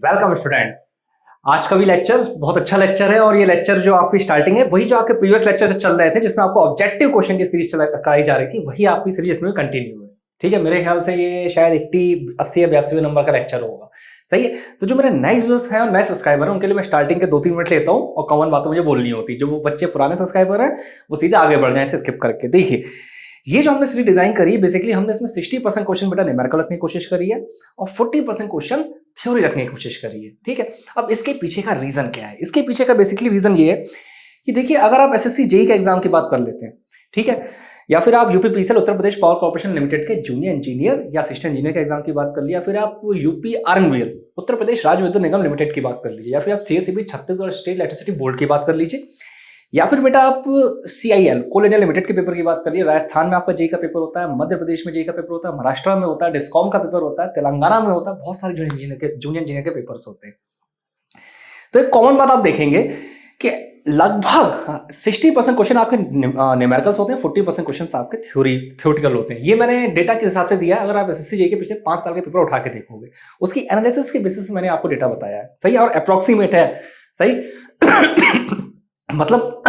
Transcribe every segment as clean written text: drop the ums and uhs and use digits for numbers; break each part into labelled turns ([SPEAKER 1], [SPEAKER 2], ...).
[SPEAKER 1] Welcome students. आज का भी लेक्चर बहुत अच्छा लेक्चर है और ये लेक्चर जो आपकी स्टार्टिंग है वही जो आपके प्रीवियस लेक्चर चल रहे थे जिसमें आपको ऑब्जेक्टिव क्वेश्चन की सीरीज कराई जा रही थी, वही आपकी सीरीज इसमें कंटिन्यू है। ठीक है, मेरे ख्याल से ये शायद 80 या 82 नंबर का लेक्चर होगा। सही है, तो जो मेरे नए यूजर्स हैं और नए सब्सक्राइबर हैं उनके लिए मैं स्टार्टिंग के 2-3 मिनट लेता हूँ और कॉमन बातें मुझे बोलनी होती है। जो वो बच्चे पुराने सब्सक्राइबर हैं वो सीधे आगे बढ़ जाए इसे स्किप करके। देखिए, ये जो हमने सीरीज डिजाइन करी है, बेसिकली हमने इसमें 60% क्वेश्चन बेटा न्यूमेरिकल रखने की कोशिश करी है और 40% क्वेश्चन थ्योरी रखने की कोशिश करी है। ठीक है, अब इसके पीछे का रीजन क्या है? इसके पीछे का बेसिकली रीजन ये है कि देखिए, अगर आप एसएससी जेई के एग्जाम की बात कर लेते हैं, ठीक है, या फिर आप UPPCL Uttar Pradesh power corporation limited के जूनियर इंजीनियर या असिस्टेंट इंजीनियर के एग्जाम की बात कर लिया, फिर आप यूपी आर्मवीएल उत्तर प्रदेश राज्य विद्युत निगम लिमिटेड की बात कर लीजिए, या फिर आप CSEB Chhattisgarh state electricity board की बात कर लीजिए, या फिर बेटा आप सीआईएल कोल इंडिया लिमिटेड के पेपर की बात करिए। राजस्थान में आपका जेई का पेपर होता है, मध्य प्रदेश में जेई का पेपर होता है, महाराष्ट्र में होता है, डिस्कॉम का पेपर होता है, तेलंगाना में होता है, बहुत सारे जूनियर इंजीनियर के पेपर्स होते हैं। तो एक कॉमन बात आप देखेंगे कि लगभग 60% क्वेश्चन आपके न्यूमेरिकल्स होते हैं, 40% क्वेश्चन आपके थ्योरेटिकल होते हैं। ये मैंने डेटा किस हिसाब से दिया है, अगर आप एसएससी जेई के पिछले 5 साल के पेपर उठा के देखोगे उसकी एनालिसिस के बेसिस पे मैंने आपको डेटा बताया है। सही, और अप्रोक्सीमेट है। सही मतलब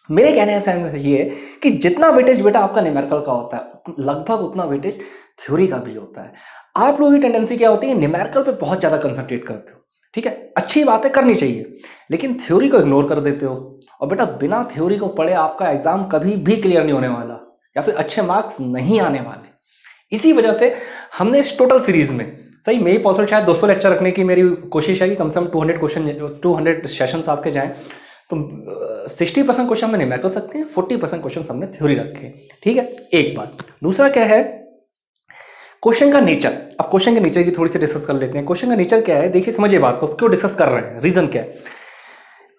[SPEAKER 1] मेरे कहने का सेंस ये है कि जितना वेटेज बेटा आपका न्यूमेरिकल का होता है लगभग उतना वेटेज थ्योरी का भी होता है। आप लोगों की टेंडेंसी क्या होती है, न्यूमेरिकल पे बहुत ज्यादा कंसंट्रेट करते हो। ठीक है, अच्छी बात है, करनी चाहिए, लेकिन थ्योरी को इग्नोर कर देते हो। और बेटा बिना थ्योरी को पढ़े आपका एग्जाम कभी भी क्लियर नहीं होने वाला या फिर अच्छे मार्क्स नहीं आने वाले। इसी वजह से हमने इस टोटल सीरीज में, सही मेरी पॉसिबल शायद 200 लेक्चर रखने की मेरी कोशिश है कि कम से कम 200 सेशंस आपके जाएं, तो 60% क्वेश्चन हमने न्यूमेरिकल सकते हैं, 40% क्वेश्चन हमने थ्योरी रखे। ठीक है, एक बात। दूसरा क्या है, क्वेश्चन का नेचर। अब क्वेश्चन के नेचर की थोड़ी सी डिस्कस कर लेते हैं। क्वेश्चन का नेचर क्या है, देखिए समझिए बात को, क्यों डिस्कस कर रहे हैं, रीजन क्या है।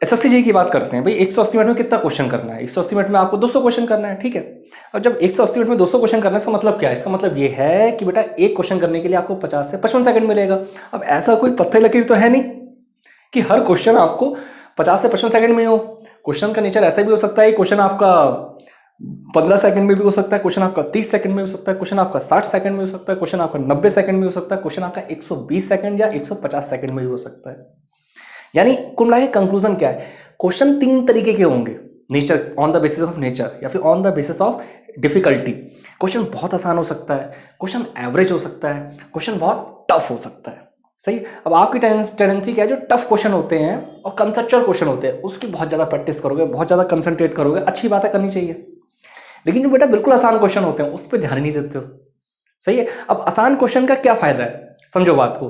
[SPEAKER 1] एसएससी जेईई की बात करते हैं भाई, 180 मिनट में कितना क्वेश्चन करना है? 180 मिनट में आपको 200 क्वेश्चन करना है। ठीक है, अब जब 180 मिनट में 200 क्वेश्चन करना है इसका मतलब क्या है? इसका मतलब ये है कि बेटा एक क्वेश्चन करने के लिए आपको 50 से 55 सेकंड मिलेगा। अब ऐसा कोई पत्थर लकीर तो है नहीं कि हर क्वेश्चन आपको 50 से 55 सेकंड में हो। क्वेश्चन का नेचर ऐसा भी हो सकता है, क्वेश्चन आपका 15 सेकंड में भी हो सकता है, क्वेश्चन आपका 30 सेकंड में हो सकता है, क्वेश्चन आपका 60 सेकंड में हो सकता है, क्वेश्चन आपका 90 सेकंड में हो सकता है, क्वेश्चन आपका 120 सेकंड या 150 सेकंड में भी हो सकता है। यानी कुल मिला के कंक्लूजन क्या है, क्वेश्चन 3 तरीके के होंगे, nature, on the basis of nature या फिर on the basis of difficulty. Question बहुत आसान हो सकता है, क्वेश्चन एवरेज हो सकता है, क्वेश्चन बहुत टफ हो सकता है। सही, अब आपकी टेंडेंसी क्या है, जो टफ क्वेश्चन होते हैं और कंसेप्चुअल क्वेश्चन होते हैं उसकी बहुत ज़्यादा प्रैक्टिस करोगे, बहुत ज़्यादा कंसंट्रेट करोगे, अच्छी बातें करनी चाहिए। लेकिन जो बेटा बिल्कुल आसान क्वेश्चन होते हैं उस पर ध्यान नहीं देते हो। सही है, अब आसान क्वेश्चन का क्या फायदा है, समझो बात को।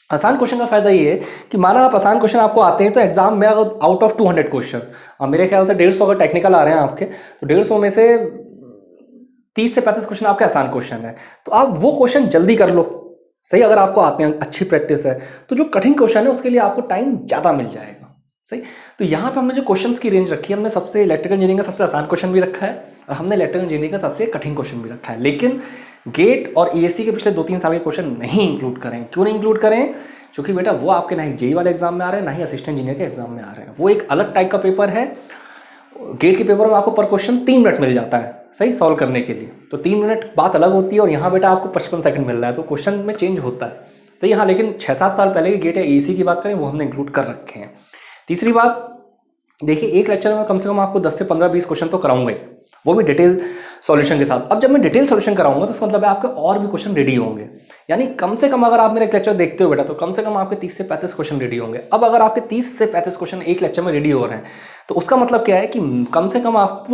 [SPEAKER 1] आसान क्वेश्चन का फायदा ये है कि माना आप आसान क्वेश्चन आपको आते हैं तो एग्जाम में अगर आउट ऑफ 200 क्वेश्चन, मेरे ख्याल से 150 अगर टेक्निकल आ रहे हैं आपके, तो 150 में से 30 से 35 क्वेश्चन आपके आसान क्वेश्चन है, तो आप वो क्वेश्चन जल्दी कर लो। सही, अगर आपको आते हैं, अच्छी प्रैक्टिस है, तो जो कठिन क्वेश्चन है उसके लिए आपको टाइम ज़्यादा मिल जाएगा। सही, तो यहाँ पे हमने जो क्वेश्चंस की रेंज रखी है, हमने सबसे इलेक्ट्रिकल इंजीनियरिंग का सबसे आसान क्वेश्चन भी रखा है और हमने इलेक्ट्रिकल इंजीनियरिंग का सबसे कठिन क्वेश्चन भी रखा है। लेकिन गेट और ईएससी के पिछले 2-3 साल के क्वेश्चन नहीं इंक्लूड करें। क्यों नहीं इंक्लूड करें? क्योंकि बेटा वो आपके ना ही जेईई वाले एग्जाम में आ रहे हैं, ना ही असिस्टेंट इंजीनियर के एग्जाम में आ रहे हैं। वो एक अलग टाइप का पेपर है। गेट के पेपर में आपको पर क्वेश्चन 3 मिनट मिल जाता है, सही, सॉल्व करने के लिए, तो 3 मिनट बात अलग होती है, और यहाँ बेटा आपको 55 सेकंड मिल रहा है, तो क्वेश्चन में चेंज होता है। सही, हाँ, लेकिन 6-7 साल पहले के गेट या ईएससी की बात करें वो हमने इंक्लूड कर रखे हैं। तीसरी बात, देखिए एक लेक्चर में कम से कम आपको 10 से 15-20 क्वेश्चन तो कराऊंगा ही, वो भी डिटेल सॉल्यूशन के साथ। अब जब मैं डिटेल सॉल्यूशन कराऊंगा तो इसका मतलब है आपके और भी क्वेश्चन रेडी होंगे। यानी कम से कम अगर आप मेरा एक लेक्चर देखते हो बेटा तो कम से कम आपके 30 से 35 क्वेश्चन रेडी होंगे। अब अगर आपके 30 से 35 क्वेश्चन एक लेक्चर में रेडी हो रहे हैं तो उसका मतलब क्या है कि कम से कम आप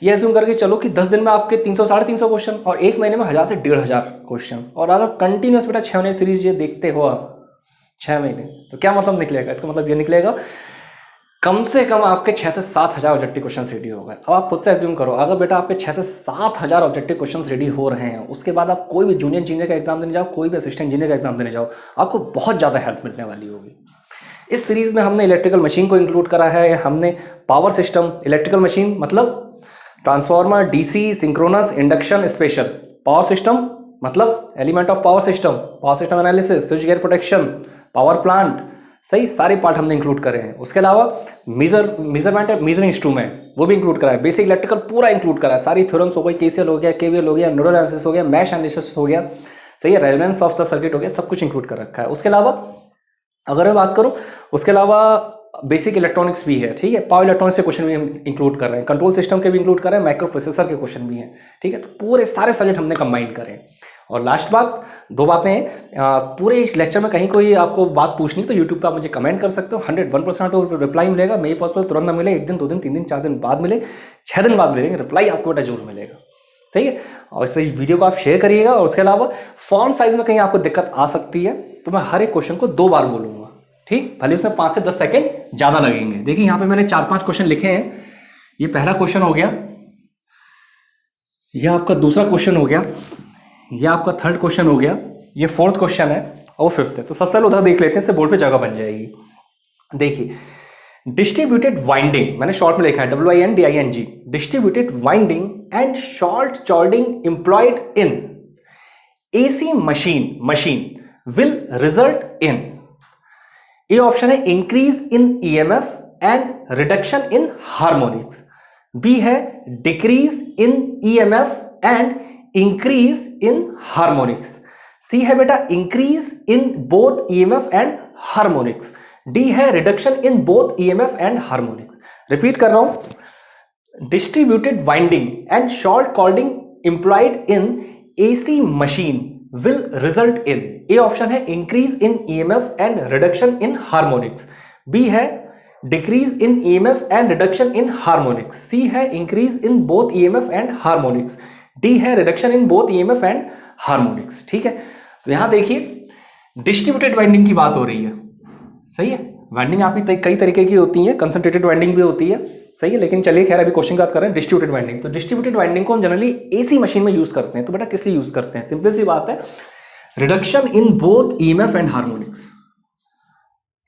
[SPEAKER 1] ये एज्यूम करके चलो कि 10 दिन में आपके 300-350 क्वेश्चन और एक महीने में 1000 से 1500 क्वेश्चन। और अगर कंटिन्यूस बेटा 6 महीने सीरीज ये देखते हो आप 6 महीने, तो क्या मतलब निकलेगा? इसका मतलब ये निकलेगा कम से कम आपके 6 से 7 हज़ार ऑब्जेक्टिव क्वेश्चन रेडी हो गए। अब आप खुद से एज्यूम करो, अगर बेटा आपके 6 से 7 हज़ार ऑब्जेक्टिव क्वेश्चन रेडी हो रहे हैं, उसके बाद आप कोई भी जूनियर इंजीनियर का एग्जाम देने जाओ, कोई भी असिस्टेंट इंजीनियर का एग्जाम देने जाओ, आपको बहुत ज़्यादा हेल्प मिलने वाली होगी। इस सीरीज में हमने इलेक्ट्रिकल मशीन को इंक्लूड करा है, हमने पावर सिस्टम, इलेक्ट्रिकल मशीन मतलब transformer, DC, synchronous, induction, special. Power system मतलब element of power system analysis, switchgear protection, power plant, सही, सारे पार्ट हमने इंक्लूड करे हैं। उसके अलावा मेजरमेंट है, मेजरिंग इंस्ट्रूमेंट, वो भी इंक्लूड करा है। बेसिक इलेक्ट्रिकल पूरा इंक्लूड करा है, सारी थ्योरम्स हो गई, केसीएल हो गया, केवीएल हो गया, नोडल एनालिसिस हो गया, मैश एनालिसिस हो गया, सही है, रेलेवेंस ऑफ द सर्किट हो गया, सब कुछ इंक्लूड कर रखा है। उसके अलावा अगर मैं बात करूं उसके अलावा बेसिक इलेक्ट्रॉनिक्स भी है, ठीक है, पावर इलेक्ट्रॉनिक्स के क्वेश्चन भी हम इंक्लूड कर रहे हैं, कंट्रोल सिस्टम के भी इंक्लूड कर रहे हैं, माइक्रो प्रोसेसर के क्वेश्चन भी हैं, ठीक है। तो पूरे सारे सब्जेक्ट हमने कंबाइन करे हैं। और लास्ट बात, दो बातें हैं, पूरे इस लेक्चर में कहीं कोई आपको बात पूछनी तो यूट्यूब पे आप मुझे कमेंट कर सकते हो, 101% रिप्लाई मिलेगा। मे पॉसिबल तुरंत ना मिले, 1 दिन 2 दिन 3 दिन 4 दिन बाद मिले, 6 दिन बाद मिलेगा, रिप्लाई आपको बेटा जरूर मिलेगा, सही है। और इस वीडियो को आप शेयर करिएगा। और उसके अलावा फॉन्ट साइज में कहीं आपको दिक्कत आ सकती है तो मैं हर एक क्वेश्चन को 2 बार बोलूंगा, ठीक, भले उसमें 5 से 10 सेकंड ज्यादा लगेंगे। देखिए यहाँ पे मैंने 4-5 क्वेश्चन लिखे हैं। ये पहला क्वेश्चन हो गया, यह आपका दूसरा क्वेश्चन हो गया, यह आपका थर्ड क्वेश्चन हो गया, ये फोर्थ क्वेश्चन है और फिफ्थ है। तो सबसे पहले उधर देख लेते हैं, इससे बोर्ड पे जगह बन जाएगी। देखिए, डिस्ट्रीब्यूटेड वाइंडिंग मैंने शॉर्ट में लिखा है WINDING, distributed winding and short chording employed in AC machine will result in, ये ऑप्शन है increase in EMF and reduction in harmonics, B है decrease in EMF and increase in harmonics, C है बेटा increase in both EMF and harmonics, D है reduction in both EMF and harmonics. Repeat कर रहा हूं, distributed winding and short chording employed in AC machine will result in, A option है increase in EMF and reduction in harmonics, B है decrease in EMF and reduction in harmonics, C है increase in both EMF and harmonics, D है reduction in both EMF and harmonics, ठीक है। तो यहां देखिए distributed winding की बात हो रही है, सही है। वाइंडिंग आपकी कई तरीके की होती है, कंसंट्रेटेड वाइंडिंग भी होती है, सही है। लेकिन चलिए खैर अभी क्वेश्चन की बात कर रहे हैं डिस्ट्रीब्यूटेड वाइंडिंग। तो डिस्ट्रीब्यूटेड वाइंडिंग को हम जनरली AC मशीन में यूज करते हैं। तो बेटा किस लिए यूज करते हैं, सिंपल सी बात है, reduction in both EMF and harmonics,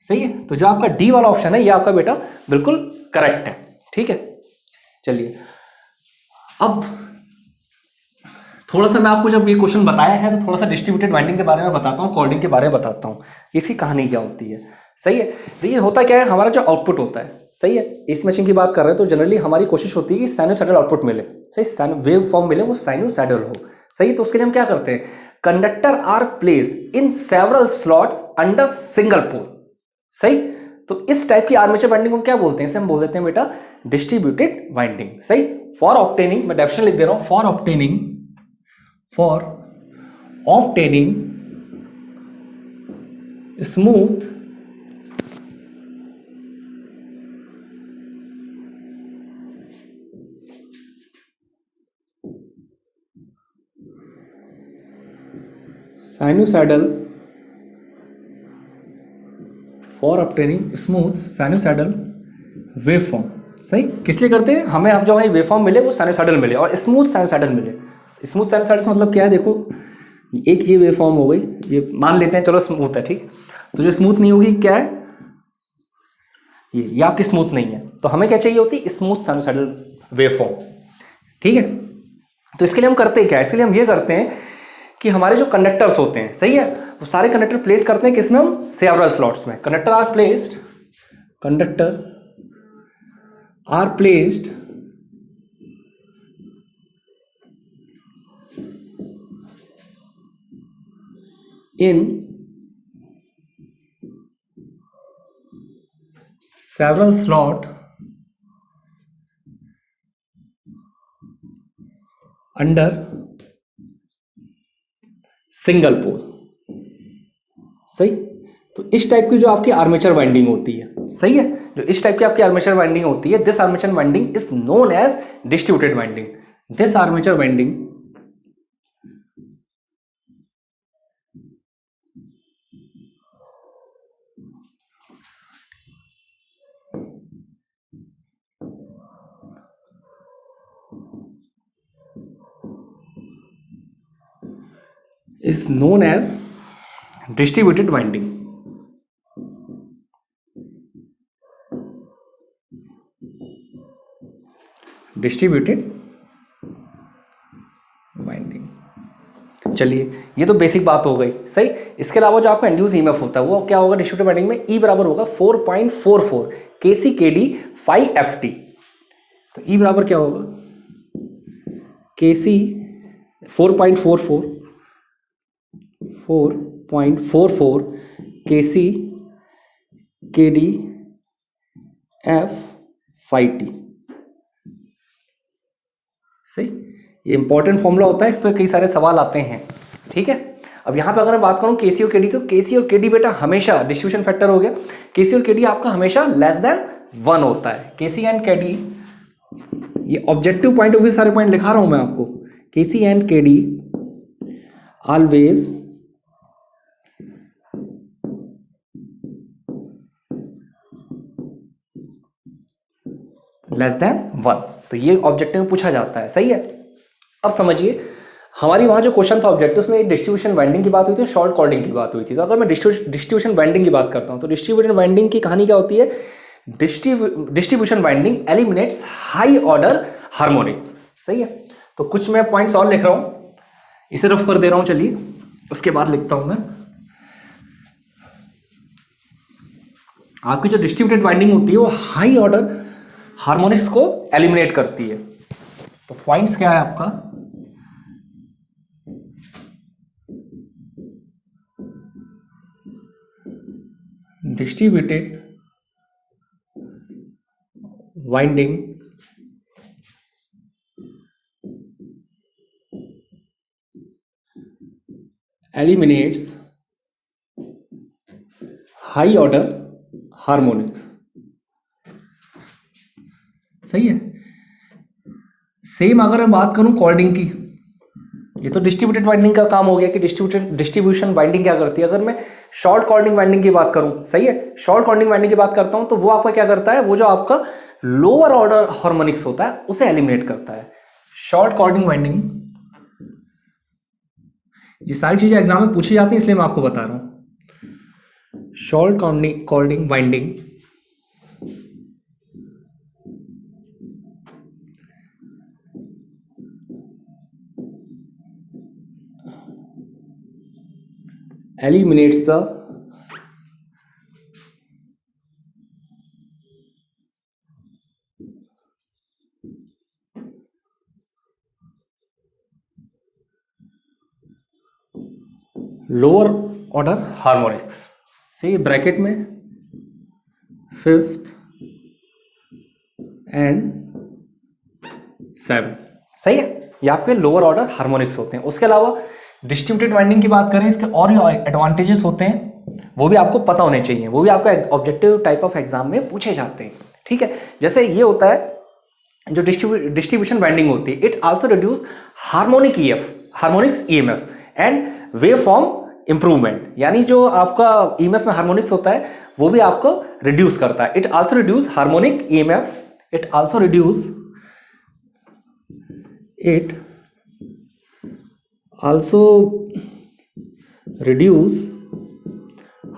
[SPEAKER 1] सही है। तो जो आपका डी वाला ऑप्शन है ये आपका बेटा बिल्कुल करेक्ट है, ठीक है। चलिए अब थोड़ा सा मैं आपको जब ये क्वेश्चन बताया है तो थोड़ा सा डिस्ट्रीब्यूटेड वाइंडिंग के बारे में बताता हूँ, कॉर्डिंग के बारे में बताता हूँ, इसकी कहानी क्या होती है, सही है। तो ये होता क्या है, हमारा जो आउटपुट होता है, सही है, इस मशीन की बात कर रहे हैं तो जनरली हमारी कोशिश होती है कि साइनोसॉइडल आउटपुट मिले, सही, वेव फॉर्म मिले, वो साइनोसॉइडल हो, सही। तो उसके लिए हम क्या करते हैं, conductor are placed in several slots under single pole, सही। तो इस टाइप की आर्मेचर वाइंडिंग को क्या बोलते हैं, इसे हम बोल देते हैं बेटा डिस्ट्रीब्यूटेड वाइंडिंग, सही। फॉर ऑब्टेनिंग, मैं डेफिनेशन लिख दे रहा हूं, for obtaining smooth sinusoidal, for obtaining smooth sinusoidal waveform, सही। किस लिए करते हैं, हमें अब जो हमारी वेवफॉर्म मिले वो साइनोसॉइडल मिले और स्मूथ साइनोसॉइडल मिले। स्मूथ साइनोसॉइडल से मतलब क्या है, देखो एक ये वेवफॉर्म हो गई, ये मान लेते हैं चलो स्मूथ है, ठीक। तो जो स्मूथ नहीं होगी क्या है, ये आपकी स्मूथ नहीं है, तो हमें क्या चाहिए होती है, स्मूथ साइनोसॉइडल वेवफॉर्म, ठीक है। तो इसके लिए हम करते हैं क्या, इसके लिए हम ये करते हैं कि हमारे जो कंडक्टर्स होते हैं, सही है, वो सारे कंडक्टर प्लेस करते हैं किसमें, हम सेवरल स्लॉट्स में। Conductor are placed in several slot under single pole, सही। तो इस टाइप की जो आपकी आर्मेचर वाइंडिंग होती है, सही है, जो इस टाइप की आपकी आर्मेचर वाइंडिंग होती है, this armature winding is known as distributed winding. This armature winding is known as distributed winding. Distributed winding, चलिए ये तो बेसिक बात हो गई, सही। इसके अलावा जो आपका इंड्यूस ईएमएफ होता है वो क्या होगा, डिस्ट्रीब्यूटेड वाइंडिंग में E बराबर होगा 4.44 KC/KD 5FT। तो E बराबर क्या होगा, KC 4.44 KC के डी एफ फाई टी। सही, ये इंपॉर्टेंट फॉर्मूला होता है, इस पर कई सारे सवाल आते हैं। ठीक है, अब यहाँ पे अगर मैं बात करूँ केसी और केडी, तो केसी और केडी बेटा हमेशा डिस्ट्रीब्यूशन फैक्टर हो गया, केसी और केडी आपका हमेशा लेस देन 1 होता है। केसी एंड केडी, ये ऑब्जेक्टिव पॉइंट ऑफ व्यू सारे पॉइंट लिखा रहा हूं मैं आपको। KC and KD always less than 1, तो ये ऑब्जेक्टिव में पूछा जाता है। सही है, अब समझिए हमारी वहां जो क्वेश्चन था ऑब्जेक्टिव में डिस्ट्रीब्यूशन वाइंडिंग की बात हुई थी, शॉर्ट कॉर्डिंग की बात हुई थी। तो अगर मैं डिस्ट्रीब्यूशन वाइंडिंग की बात करता हूं तो डिस्ट्रीब्यूशन वाइंडिंग की कहानी क्या होती है, distribution winding eliminates high order harmonics. सही है, तो कुछ मैं पॉइंट्स और लिख रहा हूं, इसे रफ कर दे रहा हूं, चलिए उसके बाद लिखता हूं मैं। आपकी जो डिस्ट्रीब्यूटेड वाइंडिंग होती है वो हाई ऑर्डर हार्मोनिक्स को एलिमिनेट करती है। तो पॉइंट्स क्या है आपका, distributed winding eliminates high order harmonics। सही है, सेम अगर मैं बात करूं कॉर्डिंग की, ये तो डिस्ट्रीब्यूटेड वाइंडिंग का काम हो गया कि डिस्ट्रीब्यूशन वाइंडिंग क्या करती है। अगर मैं शॉर्ट कॉर्डिंग वाइंडिंग की बात करूं, सही है, शॉर्ट कॉर्डिंग वाइंडिंग की बात करता हूं तो वो आपका क्या करता है, वो जो आपका लोअर ऑर्डर हार्मोनिक्स होता है उसे एलिमिनेट करता है। शॉर्ट कॉर्डिंग वाइंडिंग, ये सारी चीजें एग्जाम में पूछी जाती हैं इसलिए मैं आपको बता रहा हूं। Short cording winding eliminates the lower order harmonics. सही, ब्रैकेट में 5th and 7th। सही है, ये आपके लोअर ऑर्डर हार्मोनिक्स होते हैं। उसके अलावा डिस्ट्रीब्यूटेड वाइंडिंग की बात करें, इसके और भी एडवांटेजेस होते हैं, वो भी आपको पता होने चाहिए, वो भी आपका ऑब्जेक्टिव टाइप ऑफ एग्जाम में पूछे जाते हैं। ठीक है, जैसे ये होता है जो डिस्ट्रीब्यूशन वाइंडिंग होती है, it also reduce harmonics EMF and wave form improvement, यानी जो आपका ईएमएफ में हार्मोनिक्स होता है वो भी आपको रिड्यूस करता है। It also reduce harmonic EMF, it also reduce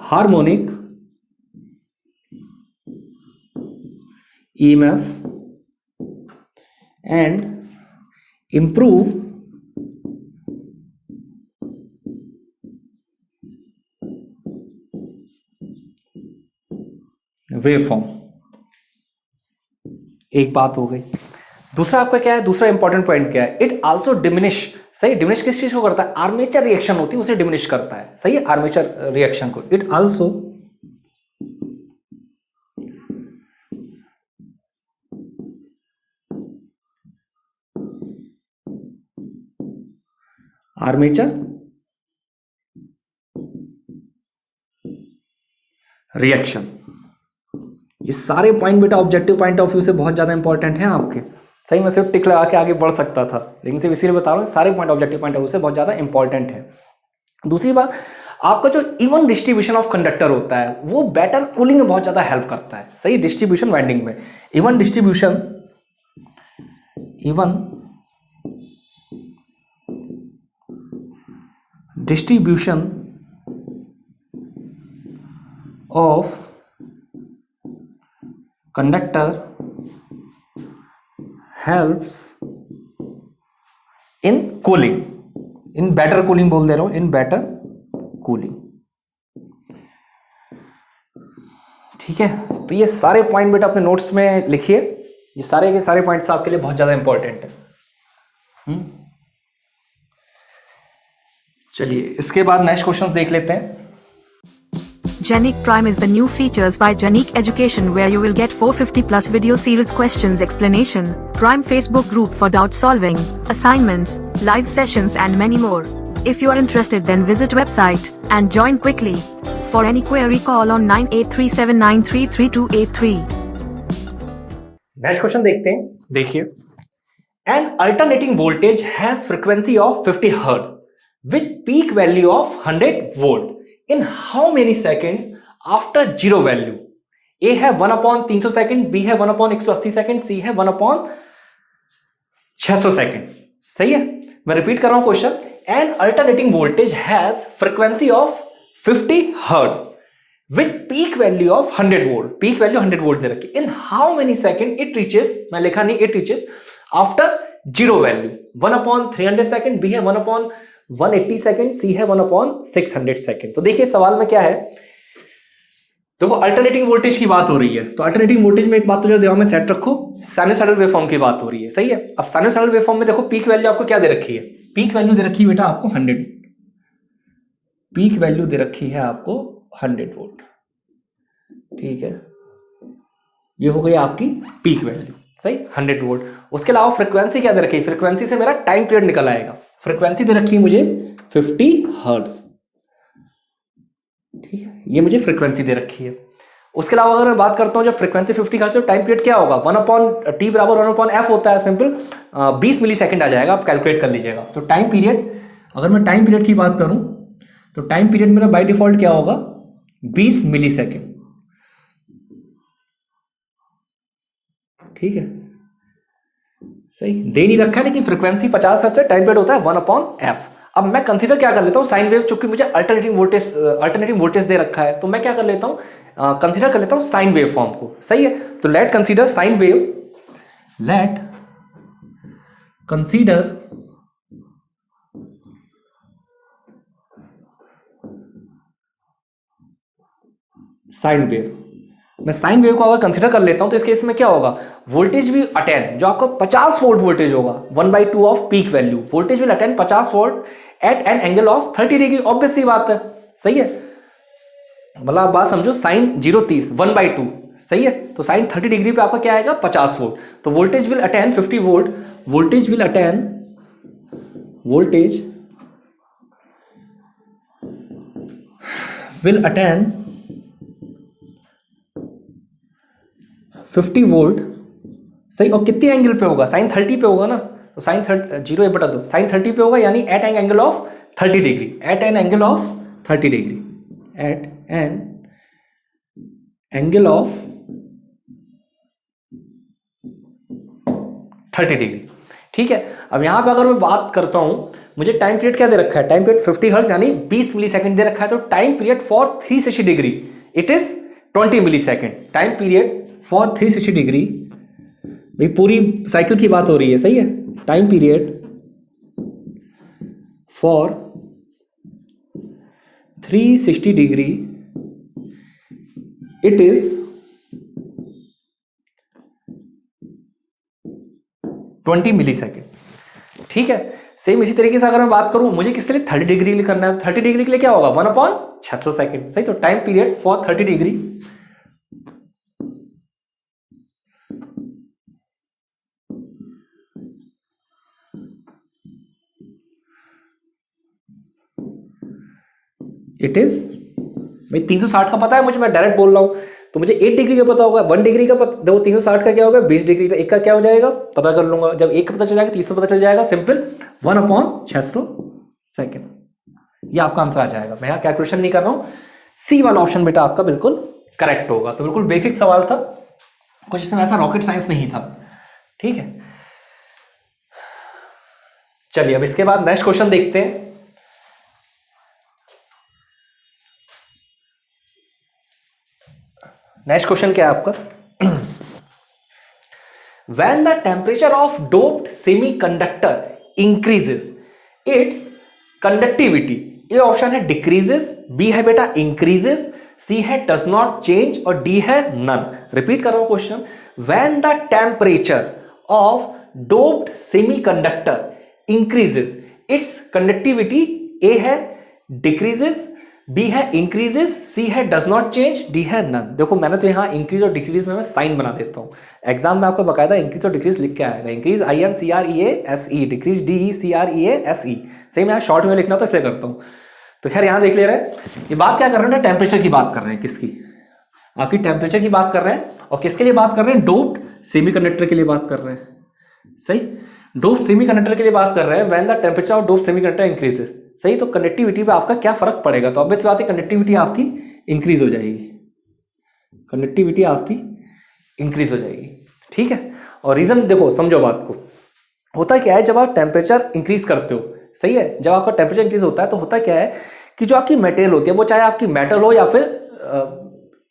[SPEAKER 1] harmonic EMF and improve waveform. एक बात हो गई। दूसरा आपका क्या है, दूसरा इंपॉर्टेंट पॉइंट क्या है, इट आल्सो डिमिनिश। सही, डिमिनिश किस चीज को करता है, आर्मेचर रिएक्शन होती है उसे डिमिनिश करता है। सही है, आर्मेचर रिएक्शन को। It also armature reaction. ये सारे पॉइंट बेटा ऑब्जेक्टिव पॉइंट ऑफ व्यू से बहुत ज्यादा इंपॉर्टेंट है आपके। सही, मैं सिर्फ टिक लगा के आगे बढ़ सकता था, लेकिन सिर्फ इसीलिए बता रहा हूँ सारे point objective point of view से बहुत ज्यादा इंपॉर्टेंट है। दूसरी बात, आपका जो इवन डिस्ट्रीब्यूशन ऑफ कंडक्टर होता है वो बेटर कूलिंग में बहुत ज्यादा हेल्प करता है। सही, डिस्ट्रीब्यूशन वाइंडिंग में even distribution of conductor helps in cooling, in better cooling बोल दे रहा हूं, इन बेटर कूलिंग। ठीक है, तो ये सारे पॉइंट बेटा अपने नोट्स में लिखिए, ये सारे के सारे पॉइंट्स आपके लिए बहुत ज्यादा इंपॉर्टेंट है। चलिए इसके बाद नेक्स्ट क्वेश्चन देख लेते हैं।
[SPEAKER 2] Genic Prime is the new features by Genic Education where you will get 450 plus video series questions explanation, Prime Facebook group for doubt solving, assignments, live sessions and many more. If you are interested then visit website and join quickly. For any query call on 9837933283.
[SPEAKER 1] Next question देखते हैं। देखिए, an alternating voltage has frequency of 50 hertz with peak value of 100 volt in how many seconds after zero value? A है 1/300 second, B है 1/180 second, सी है 1/600 second. सही है, मैं repeat कर रहा हूं question. N alternating voltage has frequency of 50 hertz with peak value of 100 volt, peak value 100 volt दे रखी। in how many second it reaches, मैं लिखा नहीं it reaches after zero value, 1/300 second, B है 1/180 second, C है 1/600 second। तो देखिए सवाल में क्या है, देखो अल्टरनेटिंग वोल्टेज की बात हो रही है, तो अल्टरनेटिंग वोल्टेज में एक बात तो जो दिमाग में सेट रखो, साइनसॉइडल वेवफॉर्म की बात हो रही है। सही है, अब साइनसॉइडल वेवफॉर्म में देखो पीक वैल्यू आपको क्या दे रखी है, पीक वैल्यू दे रखी है बेटा आपको 100, पीक वैल्यू दे रखी है आपको 100 वोल्ट। ठीक है, ये हो गई आपकी पीक वैल्यू। सही, 100 वोल्ट। उसके अलावा फ्रीक्वेंसी क्या दे रखी है, फ्रीक्वेंसी से मेरा टाइम पीरियड निकल आएगा। फ्रीक्वेंसी दे रखी है मुझे 50 हर्ट्ज। ठीक है, ये मुझे फ्रीक्वेंसी दे रखी है। उसके अलावा अगर मैं बात करता हूं जब फ्रीक्वेंसी 50 हर्ट्ज, तो टाइम पीरियड क्या होगा, 1/t बराबर 1/f होता है, सिंपल 20 मिली सेकेंड आ जाएगा, आप कैलकुलेट कर लीजिएगा। तो टाइम पीरियड, अगर मैं टाइम पीरियड की बात करूं तो टाइम पीरियड मेरा बाय डिफॉल्ट क्या होगा, 20 मिली सेकेंड। ठीक है, सही दे नहीं रखा है, लेकिन फ्रीक्वेंसी 50 हर्ट्ज से टाइम पीरियड होता है 1/f। अब मैं कंसीडर क्या कर लेता हूं, साइन वेव, चूंकि मुझे अल्टरनेटिंग वोल्टेज दे रखा है, तो मैं क्या कर लेता हूं, कंसीडर कर लेता हूं साइन वेव फॉर्म को। सही है, तो late consider sine wave, late consider sine wave. मैं साइन वेव को अगर कंसीडर कर लेता हूं तो इस केस में क्या होगा, वोल्टेज भी अटेन, जो आपका 50 वोल्ट वोल्टेज होगा, 1/2 of peak value, voltage will attain 50 volt at an angle of 30 degree. Obvious सी बात है। सही है, मतलब आप बात समझो, साइन 0-30 1/2। सही है, तो साइन 30 डिग्री पे आपका क्या आएगा, 50 वोल्ट। तो voltage will attain 50 volt, voltage will attain 50 volt. सही, और कितने एंगल पे होगा, साइन 30 पे होगा ना, तो साइन 0/2 साइन 30 पे होगा, यानी at an angle of 30 degree, at an angle of 30 degree, at an angle of 30 degree. ठीक है, अब यहां पे अगर मैं बात करता हूं, मुझे टाइम पीरियड क्या दे रखा है, टाइम पीरियड 50 हर्ट्ज यानी 20 मिली सेकेंड दे रखा है, तो time period for 360 degree it is 20 millisecond. Time period for 360 degree, भाई पूरी साइकिल की बात हो रही है। सही है, time period for 360 degree it is 20 millisecond. ठीक है, सेम इसी तरीके से अगर मैं बात करूं, मुझे किसके लिए 30 डिग्री के लिए करना है, 30 डिग्री के लिए क्या होगा, 1/600 सेकेंड। सही, तो time period for 30 degree it is, भाई 360 का पता है मुझे, मैं डायरेक्ट बोल रहा हूं, तो मुझे 8 डिग्री का पता होगा, 1 डिग्री का पता, देखो 360 का क्या होगा, 20 डिग्री, तो एक का क्या हो जाएगा पता कर लूंगा, जब एक का पता चल जाएगा 30 पता चल जाएगा, सिंपल 1/600 सेकेंड। ये आपका आंसर आ जाएगा। मैं यहाँ कैलकुलेशन नहीं कर रहा हूं, सी वाला ऑप्शन बेटा आपका बिल्कुल करेक्ट होगा। तो बिल्कुल बेसिक सवाल था, कुछ इसमें ऐसा रॉकेट साइंस नहीं था। ठीक है, चलिए अब इसके बाद नेक्स्ट क्वेश्चन देखते हैं। नेक्स्ट क्वेश्चन क्या है आपका, when the temperature of doped semiconductor increases its conductivity, A option है डिक्रीजेस, बी है बेटा इंक्रीजेस, सी है डज नॉट चेंज और डी है नन। रिपीट कर रहा हूं question, when the temperature of doped semiconductor increases its conductivity, ए है डिक्रीजेस, बी है इंक्रीजेस, सी है डज नॉट चेंज, डी है नन। देखो मैंने तो यहाँ इंक्रीज और डिक्रीज में मैं साइन बना देता हूँ। एग्जाम में आपको बकायदा इंक्रीज और डिक्रीज लिख के आएगा। Increase INCREASE, decrease DECREASE। सही मैं शॉर्ट में लिखना तो इसलिए करता हूँ। तो खैर यहाँ देख ले रहे हैं, ये बात क्या कर रहे हैं, टेम्परेचर की बात कर रहे हैं। किसकी? आपकी टेम्परेचर की बात कर रहे हैं। और किसके लिए बात कर रहे हैं? डोप्ड सेमीकंडक्टर के लिए बात कर रहे हैं। सही, डोप्ड सेमीकंडक्टर के लिए बात कर रहे हैं। When the temperature of doped semiconductor increases. सही, तो कंडक्टिविटी पे आपका क्या फर्क पड़ेगा? तो ऑब्वियस बात है कंडक्टिविटी आपकी इंक्रीज हो जाएगी। कंडक्टिविटी आपकी इंक्रीज हो जाएगी। ठीक है, और रीजन देखो, समझो बात को। होता क्या है जब आप टेम्परेचर इंक्रीज करते हो, सही है, जब आपका टेम्परेचर इंक्रीज होता है तो होता क्या है कि जो आपकी मटेरियल होती है, वो चाहे आपकी मेटल हो या फिर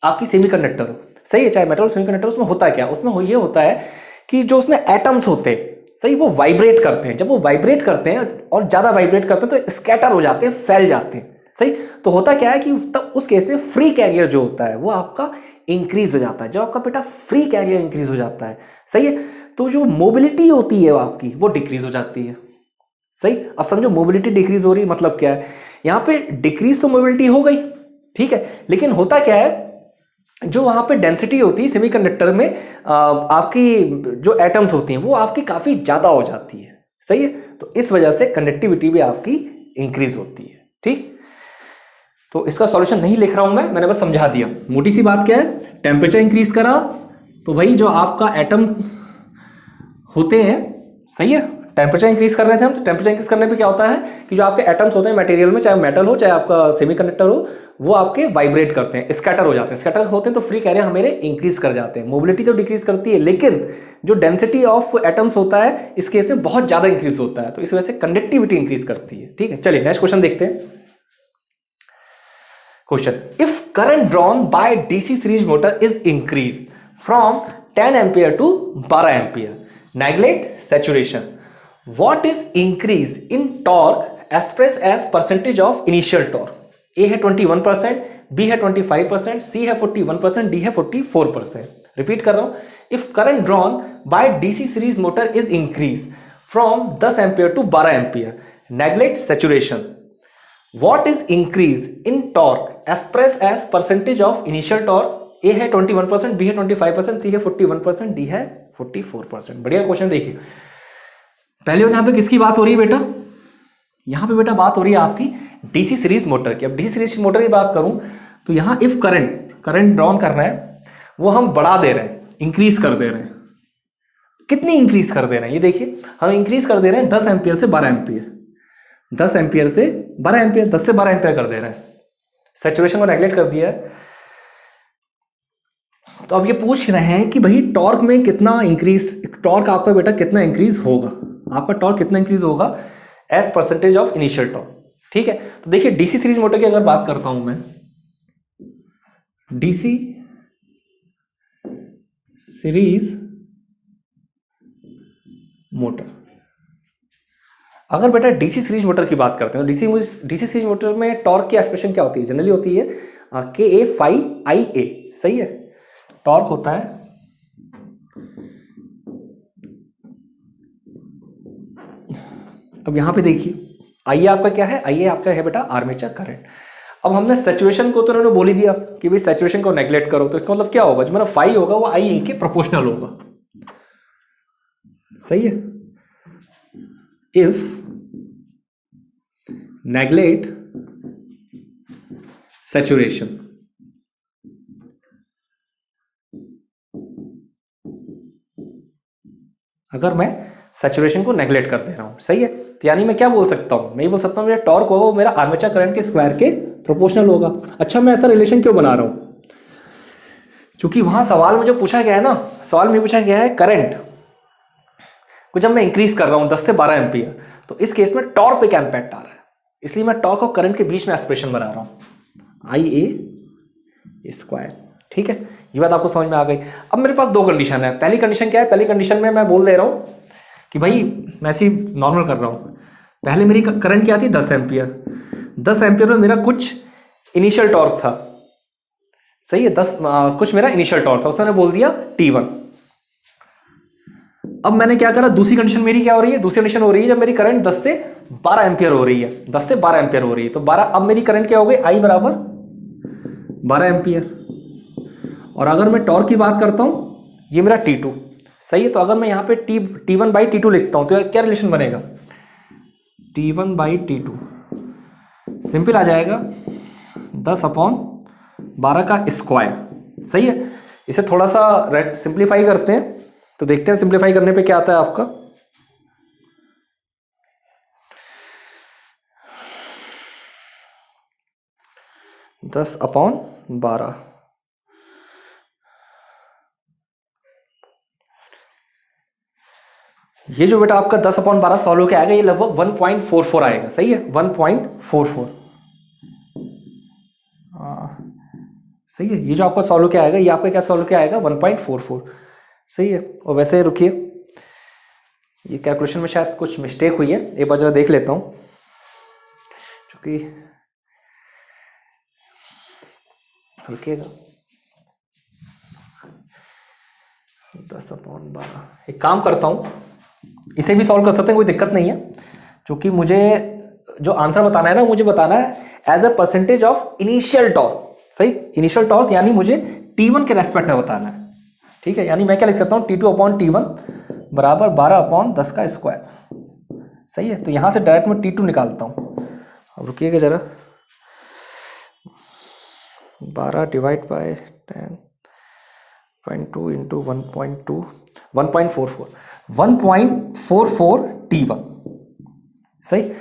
[SPEAKER 1] आपकी सेमीकंडक्टर हो, सही है, चाहे मेटल हो सेमीकंडक्टर, उसमें होता क्या, उसमें ये होता है कि जो उसमें एटम्स होते हैं, सही, वो वाइब्रेट करते हैं। जब वो वाइब्रेट करते हैं और ज़्यादा वाइब्रेट करते हैं तो स्कैटर हो जाते हैं, फैल जाते हैं। सही, तो होता क्या है कि तब उस केस में फ्री कैरियर जो होता है वो आपका इंक्रीज हो जाता है। जब आपका बेटा फ्री कैरियर इंक्रीज हो जाता है, सही है, तो जो मोबिलिटी होती है आपकी वो डिक्रीज हो जाती है। सही, अब समझो मोबिलिटी डिक्रीज हो रही है मतलब क्या है, यहाँ पे डिक्रीज तो मोबिलिटी हो गई, ठीक है, लेकिन होता क्या है, जो वहाँ पे डेंसिटी होती है सेमीकंडक्टर में, आपकी जो एटम्स होती हैं वो आपकी काफ़ी ज़्यादा हो जाती है। सही है, तो इस वजह से कंडक्टिविटी भी आपकी इंक्रीज होती है। ठीक, तो इसका सॉल्यूशन नहीं लिख रहा हूँ मैंने बस समझा दिया। मोटी सी बात क्या है, टेम्परेचर इंक्रीज करा तो भाई जो आपका एटम होते हैं, सही है, टेम्परेचर इंक्रीज कर रहे थे हम, तो टेम्परेचर इंक्रीज करने पे क्या होता है कि जो आपके एटम्स होते हैं मटेरियल में, चाहे मेटल हो चाहे आपका सेमीकंडक्टर हो, वो आपके वाइब्रेट करते हैं, स्कैटर हो जाते हैं। स्कैटर होते हैं तो फ्री कैरियर हमारे इंक्रीज कर जाते हैं। मोबिलिटी तो डिक्रीज करती है, लेकिन जो डेंसिटी ऑफ एटम्स होता है इस केस में बहुत ज्यादा इंक्रीज होता है, तो इस वजह से कंडक्टिविटी इंक्रीज करती है। ठीक है, चलिए नेक्स्ट क्वेश्चन देखते हैं। Question, if current drawn by DC series motor is increase from 10 ampere to 12 ampere, neglect saturation, what is increase in torque expressed as percentage of initial torque? A है 21%, B है 25%, C है 41%, D है 44%। Repeat कर रहा हूं, if current drawn by DC series motor is increased from 10 ampere to 12 ampere, neglect saturation, what is increase in torque expressed as percentage of initial torque? A है 21%, B है 25%, C है 41%, D है 44%। बढ़िया question देखिए। पहले यहां पे किसकी बात हो रही है बेटा? यहां पे बेटा बात हो रही है आपकी डीसी सीरीज मोटर की। अब डीसी सीरीज मोटर की बात करूं तो यहां इफ करंट ड्रॉन करना है, वो हम बढ़ा दे रहे हैं, इंक्रीज कर दे रहे हैं। कितनी इंक्रीज कर दे रहे हैं ये देखिए, हम इंक्रीज कर दे रहे हैं 10 एम्पियर से 12 एम्पियर, 10 एम्पियर से 12 एम्पियर, 10 से 12 एम्पियर कर दे रहे हैं। सैचुरेशन को नेगलेक्ट कर दिया है। तो अब ये पूछ रहे हैं कि भाई टॉर्क में कितना इंक्रीज, टॉर्क आपका बेटा कितना इंक्रीज होगा, आपका टॉर्क कितना इंक्रीज होगा as percentage of initial torque. ठीक है, तो देखिए डीसी सीरीज मोटर की अगर बात करता हूं मैं, डीसी सीरीज मोटर, अगर बेटा डीसी सीरीज मोटर की बात करते हैं, डीसी सीरीज मोटर में टॉर्क की एक्सप्रेशन क्या होती है? जनरली होती है KA/IA। सही है, टॉर्क होता है अब यहां पे देखिए आइए आपका क्या है, आइए आपका है बेटा आर्मेचर करंट। अब हमने सैचुरेशन को तो उन्होंने बोल ही दिया कि भाई सैचुरेशन को नेगलेक्ट करो, तो इसका मतलब क्या होगा, जो मेरा फाई होगा वो आई के प्रोपोर्शनल होगा। सही है, इफ नेगलेक्ट सैचुरेशन, अगर मैं सैचुरेशन को नेगलेक्ट कर दे रहा हूं, सही है, तो यानी मैं क्या बोल सकता हूं, मैं ये बोल सकता हूं मेरा टॉर्क होगा वो मेरा आर्मेचर करंट के स्क्वायर के प्रोपोर्शनल होगा। अच्छा, मैं ऐसा रिलेशन क्यों बना रहा हूं? क्योंकि वहां सवाल में जो पूछा गया है ना, सवाल में पूछा गया है करंट को जब मैं इंक्रीज कर रहा हूं 10 से 12 एम्पियर, तो इस केस में टॉर्क पे क्या इंपैक्ट आ रहा है, इसलिए मैं टॉर्क और करंट के बीच में एक्सप्रेशन बना रहा हूं, IA स्क्वायर। ठीक है, ये बात आपको समझ में आ गई। अब मेरे पास दो कंडीशन है। पहली कंडीशन क्या है, पहली कंडीशन में मैं बोल दे रहा हूं कि भाई मैं ऐसे नॉर्मल कर रहा हूं, पहले मेरी करंट क्या थी 10 एम्पियर, 10 एम्पियर में मेरा कुछ इनिशियल टॉर्क था। सही है, कुछ मेरा इनिशियल टॉर्क था, उसने बोल दिया T1। अब मैंने क्या करा, दूसरी कंडीशन मेरी क्या हो रही है, दूसरी कंडीशन हो रही है जब मेरी करंट 10 से 12 एम्पियर हो रही है, 10 से 12 एम्पियर हो रही है, तो 12, अब मेरी करंट क्या हो गई, आई बराबर 12 एम्पियर। और अगर मैं टॉर्क की बात करता हूं, ये मेरा T2, सही है। तो अगर मैं यहाँ पे T1 बाई T2 लिखता हूं तो क्या रिलेशन बनेगा, T1 बाई T2, सिंपल आ जाएगा 10/12 का स्क्वायर, सही है। इसे थोड़ा सा सिंप्लीफाई करते हैं तो देखते हैं सिंप्लीफाई करने पे क्या आता है आपका। दस अपॉन 12, ये जो बेटा आपका 10/12 सॉल्व होकर आएगा, ये लगभग 1.44 आएगा, सही है, 1.44, सही है। ये जो आपका सॉल्व होकर आएगा, ये आपका क्या सॉल्व होकर आएगा, 1.44, सही है। और वैसे रुकिए, ये कैलकुलेशन में शायद कुछ मिस्टेक हुई है, एक बार जरा देख लेता हूं, क्योंकि रुकिएगा, 10/12, एक काम करता हूं, इसे भी सॉल्व कर सकते हैं, कोई दिक्कत नहीं है, क्योंकि मुझे जो आंसर बताना है ना, मुझे बताना है as a percentage of initial torque, सही, इनिशियल टॉर्क, यानी मुझे T1 के रेस्पेक्ट में बताना है, ठीक है। यानी मैं क्या लिख सकता हूँ, T2/T1 बराबर 12/10 का स्क्वायर, सही है। तो यहां से डायरेक्ट मैं T2 निकालता हूं, अब रुकिएगा जरा, 12 डिवाइड बाय 10.2 इंटू 1.2, 1.44 T1, सही।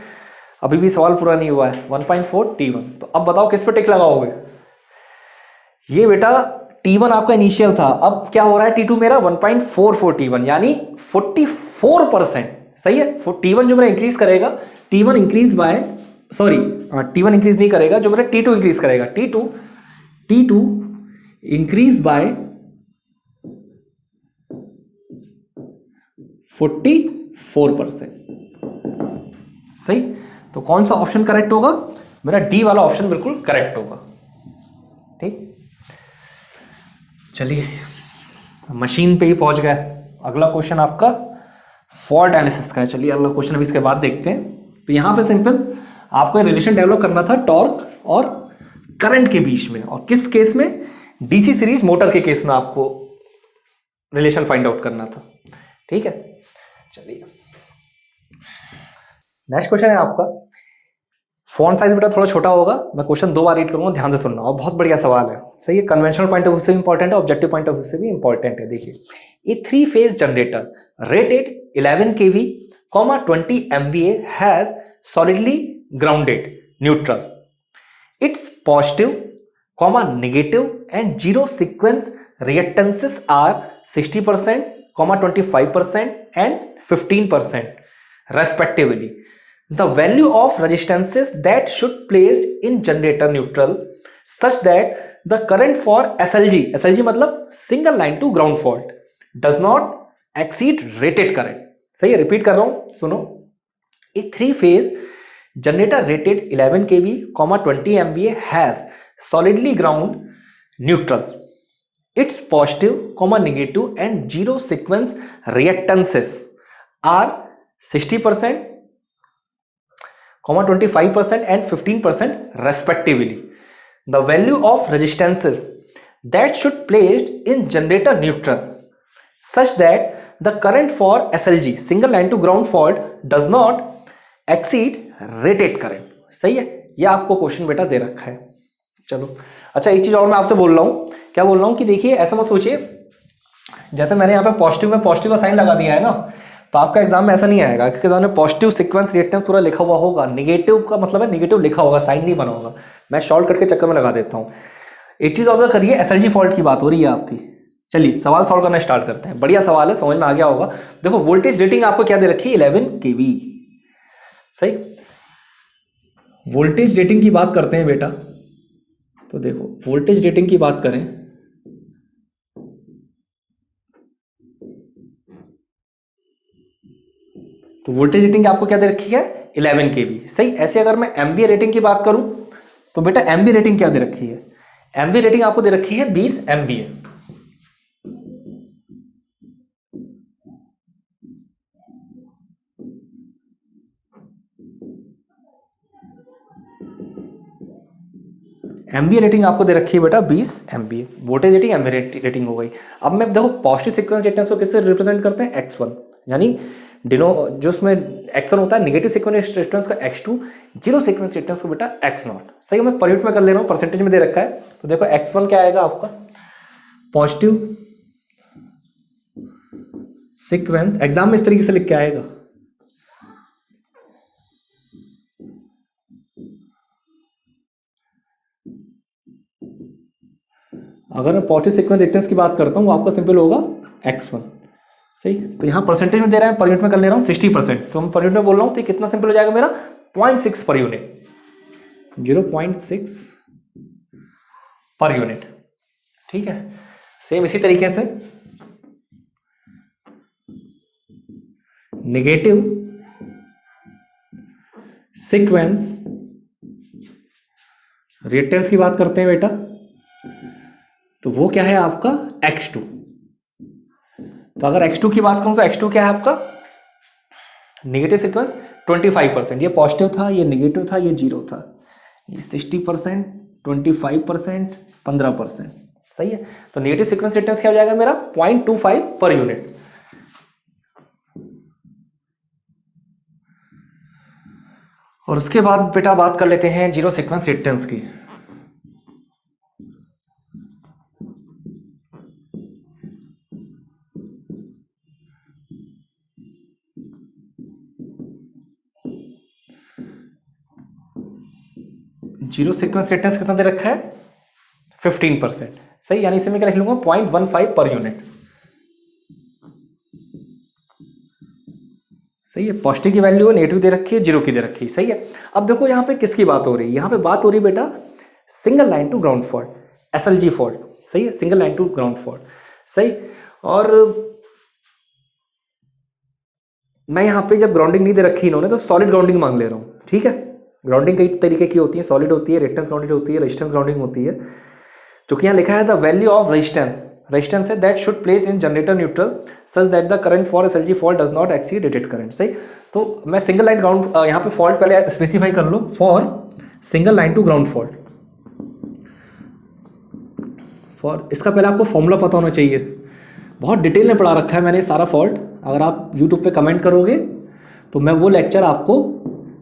[SPEAKER 1] अभी भी सवाल पूरा नहीं हुआ है, 1.4 T1। तो अब बताओ किस पे टिक लगाओगे, ये बेटा T1 आपका इनिशियल था, अब क्या हो रहा है, T2 मेरा 1.44 T1, यानी 44%, सही है। T1 जो मेरा इंक्रीज करेगा, T1 increase by, sorry T1 increase नहीं करेगा, जो मेरा T2 इंक्रीज करेगा, T2 इंक्रीज बाय 44%, सही। तो कौन सा ऑप्शन करेक्ट होगा, मेरा डी वाला ऑप्शन बिल्कुल करेक्ट होगा, ठीक। चलिए मशीन पे ही पहुंच गए, अगला क्वेश्चन आपका फॉल्ट एनालिसिस का है। चलिए अगला क्वेश्चन अभी इसके बाद देखते हैं। तो यहां पे सिंपल आपको रिलेशन डेवलप करना था टॉर्क और करंट के बीच में, और किस केस में, डीसी सीरीज मोटर के केस में आपको रिलेशन फाइंड आउट करना था, ठीक है। चलिए नेक्स्ट क्वेश्चन है आपका, फॉन्ट साइज बेटा थोड़ा छोटा होगा, मैं क्वेश्चन 2 बार रीड करूंगा, ध्यान से सुनना, और बहुत बढ़िया सवाल है, सही है। कन्वेंशनल पॉइंट ऑफ व्यू से भी इंपॉर्टेंट है, ऑब्जेक्टिव पॉइंट ऑफ व्यू से भी इंपॉर्टेंट है। देखिए, a 3 phase generator rated 11 kV, 20 MVA has solidly grounded neutral, its positive, negative and zero sequence reactances are 60%, 25% and 15% respectively. The value of resistances that should placed in generator neutral such that the current for SLG मतलब single line to ground fault does not exceed rated current. सही है, repeat कर रहा हूं, सुनो। A 3 phase generator rated 11 kV, 20 MVA has solidly ground neutral. Its positive, negative and zero sequence reactances are 60%, 25% and 15% respectively. The value of resistances that should placed in generator neutral such that the current for SLG single line to ground fault does not exceed rated current. सही है, ये आपको question बेटा दे रखा है। चलो अच्छा, एक चीज और मैं आपसे बोल रहा हूं, क्या बोल रहा हूं कि देखिए ऐसा मत सोचिए, जैसे मैंने यहाँ पे पॉजिटिव में पॉजिटिव का साइन लगा दिया है ना, तो आपका एग्जाम में ऐसा नहीं आएगा कि एग्जाम में पॉजिटिव सीक्वेंस रिएक्टेंस पूरा लिखा हुआ होगा, नेगेटिव का मतलब है नेगेटिव लिखा होगा, साइन नहीं बना होगा। मैं शॉर्टकट के चक्कर में लगा देता हूँ। एक चीज ऑब्जर्व करिए, एसएलजी फॉल्ट की बात हो रही है आपकी। चलिए सवाल सॉल्व करना स्टार्ट करते हैं, बढ़िया सवाल है, समझ में आ गया होगा। देखो वोल्टेज रेटिंग आपको क्या दे रखी है, 11 kV, सही। वोल्टेज रेटिंग की बात करते हैं बेटा, तो देखो वोल्टेज रेटिंग की बात करें तो वोल्टेज रेटिंग आपको क्या दे रखी है, 11 kV, सही। ऐसे अगर मैं एमवी रेटिंग की बात करूं तो बेटा एमवी रेटिंग क्या दे रखी है, एमवी रेटिंग आपको दे रखी है 20 MVA, एमबीए रेटिंग आपको दे रखी है बेटा 20 MBA, voltage rating MBA rating हो गई। अब मैं देखो पॉजिटिव सीक्वेंस रिएक्टेंस को किससे रिप्रेजेंट करते हैं, x1, यानी जो उसमें x1 होता है, नेगेटिव सीक्वेंस रिएक्टेंस को x2, जीरो सीक्वेंस रिएक्टेंस को बेटा x0। सही, मैं पर यूनिट में कर ले रहा हूँ, परसेंटेज में दे रखा है। तो देखो x1 क्या आएगा आपका, पॉजिटिव सीक्वेंस, एग्जाम में इस तरीके से लिख के आएगा, अगर मैं पॉजिटिव सीक्वेंस रिएक्टेंस की बात करता हूँ वो आपका सिंपल होगा x1। सही, तो यहाँ परसेंटेज में दे रहा है, पर यूनिट में कर ले रहा हूँ 60%, तो मैं पर यूनिट में बोल रहा हूँ तो कितना सिंपल हो जाएगा मेरा 0.6 पर यूनिट, 0.6 पर यूनिट। ठीक है, सेम इसी तरीके से नेगेटिव सीक्वेंस रिएक्टेंस की बात करते हैं बेटा, तो वो क्या है आपका x2। तो अगर x2 की बात करूं तो x2 क्या है आपका, नेगेटिव सीक्वेंस 25%, ये पॉजिटिव था, ये नेगेटिव था, ये जीरो था, ये 60%, 25%, 15%। सही है, तो नेगेटिव सीक्वेंस रिएक्टेंस क्या हो जाएगा मेरा 0.25 पर यूनिट। और उसके बाद बेटा बात कर लेते हैं जीरो सीक्वेंस रिएक्टेंस की। जीरो सीक्वेंस रिएक्टेंस कितना दे रखा है 15%। सही, यानी इसे मैं क्या लिख लूंगा 0.15 पर यूनिट। सही है, पॉजिटिव की वैल्यू है, नेगेटिव दे रखी है, जीरो की दे रखी है। सही है, अब देखो यहाँ पे किसकी बात हो रही है, यहाँ पे बात हो रही है बेटा single line to ground fault, SLG fault. सही है, single line to ground fault. सही, और मैं यहाँ पे जब ग्राउंडिंग नहीं दे रखी इन्होंने तो सॉलिड ग्राउंडिंग मांग ले रहा हूँ। ठीक है, ग्राउंडिंग कई तरीके की होती है, सॉलिड होती है, रिएक्टेंस ग्राउंडिंग होती है, रेजिस्टेंस ग्राउंडिंग होती है। जो कि यहाँ लिखा है द वैल्यू ऑफ रेजिस्टेंस है that should place in generator neutral such that the current for SLG fault does not exceed rated current. सही, तो मैं सिंगल लाइन ग्राउंड यहाँ पे फॉल्ट पहले स्पेसिफाई कर लो, for single line to ground fault, for इसका पहले आपको फॉर्मूला पता होना चाहिए, बहुत डिटेल में पढ़ा रखा है मैंने सारा फॉल्ट। अगर आप यूट्यूब पे कमेंट करोगे तो मैं वो लेक्चर आपको